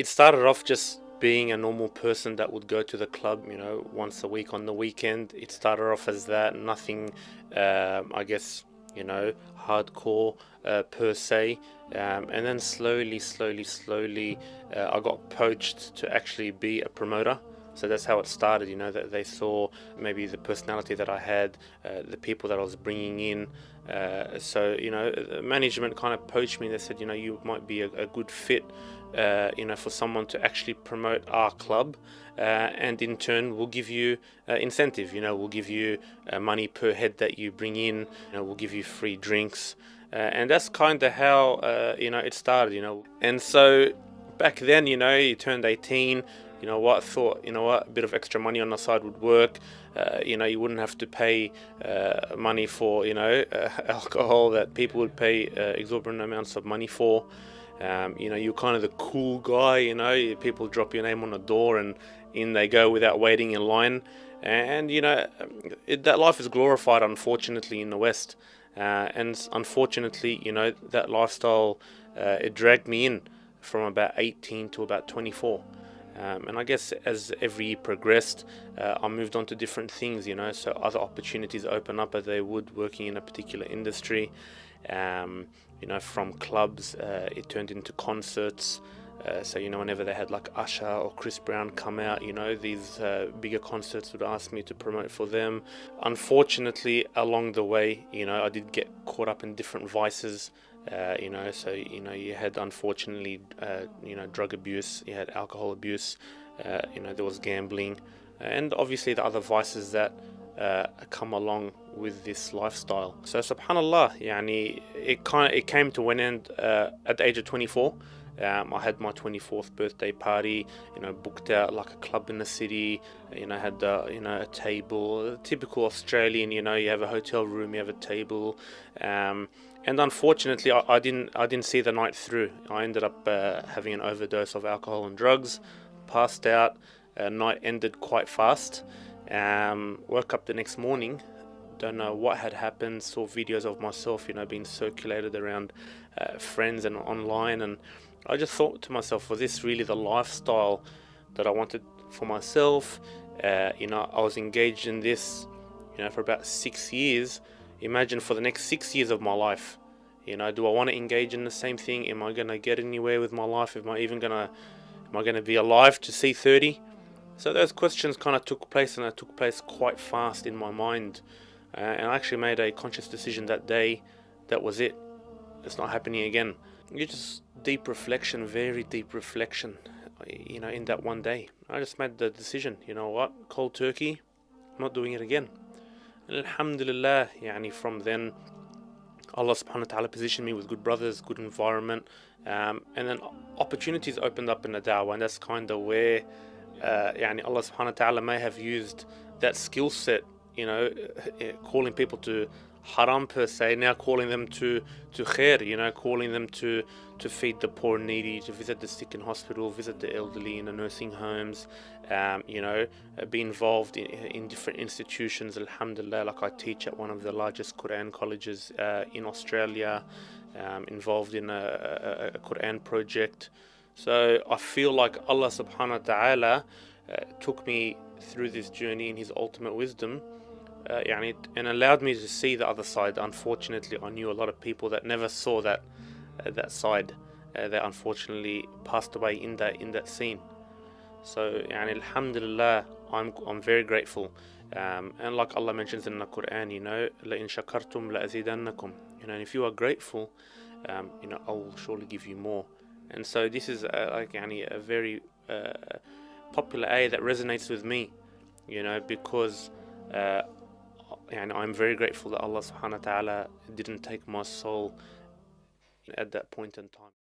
It started off just being a normal person that would go to the club, once a week on the weekend. It started off as that, nothing, I guess, hardcore per se. And then slowly, I got poached to actually be a promoter. So that's how it started, that they saw maybe the personality that I had, the people that I was bringing in. The management kind of poached me. They said, you might be a good fit, for someone to actually promote our club. And in turn, we'll give you incentive, we'll give you money per head that you bring in, we'll give you free drinks. And that's kind of how, it started. And so back then, you turned 18. I thought, a bit of extra money on the side would work. You wouldn't have to pay money for, alcohol that people would pay exorbitant amounts of money for. You're kind of the cool guy, people drop your name on the door and in they go without waiting in line. And, that life is glorified, unfortunately, in the West. And unfortunately, that lifestyle, it dragged me in from about 18 to about 24. And I guess as every year progressed, I moved on to different things, so other opportunities open up as they would working in a particular industry. From clubs, it turned into concerts. So, whenever they had like Usher or Chris Brown come out, these bigger concerts would ask me to promote for them. Unfortunately, along the way, I did get caught up in different vices. You had, unfortunately, drug abuse, you had alcohol abuse, there was gambling, and obviously the other vices that come along with this lifestyle. So subhanallah, it came to an end at the age of 24. I had my 24th birthday party, booked out like a club in the city, had a table, typical Australian, you have a hotel room, you have a table, and unfortunately I didn't see the night through. I ended up having an overdose of alcohol and drugs, passed out. Night ended quite fast. Woke up the next morning, don't know what had happened, saw videos of myself, being circulated around friends and online, and I just thought to myself, was this really the lifestyle that I wanted for myself? I was engaged in this, for about 6 years. Imagine for the next 6 years of my life, do I want to engage in the same thing? Am I going to get anywhere with my life? Am I going to be alive to see 30? So those questions kind of took place, and they took place quite fast in my mind. And I actually made a conscious decision that day. That was it. It's not happening again. You just deep reflection, very deep reflection, in that one day. I just made the decision, what, cold turkey, I'm not doing it again. And alhamdulillah, from then, Allah subhanahu wa ta'ala positioned me with good brothers, good environment, and then opportunities opened up in the da'wah, and that's kind of where, Allah subhanahu wa ta'ala may have used that skill set, calling people to haram per se, now calling them to khair, calling them to feed the poor and needy, to visit the sick in hospital, visit the elderly in the nursing homes, be involved in different institutions, alhamdulillah, like I teach at one of the largest Quran colleges in Australia, involved in a Quran project. So I feel like Allah subhanahu wa ta'ala took me through this journey in His ultimate wisdom, and allowed me to see the other side. Unfortunately, I knew a lot of people that never saw that side. That unfortunately passed away in that scene. So, alhamdulillah, I'm very grateful. And like Allah mentions in the Quran, لَإِن شَكَرْتُمْ لَأَزِيدَنَّكُمْ. And if you are grateful, I will surely give you more. And so this is a very popular ayah that resonates with me, because I'm very grateful that Allah subhanahu wa ta'ala didn't take my soul at that point in time.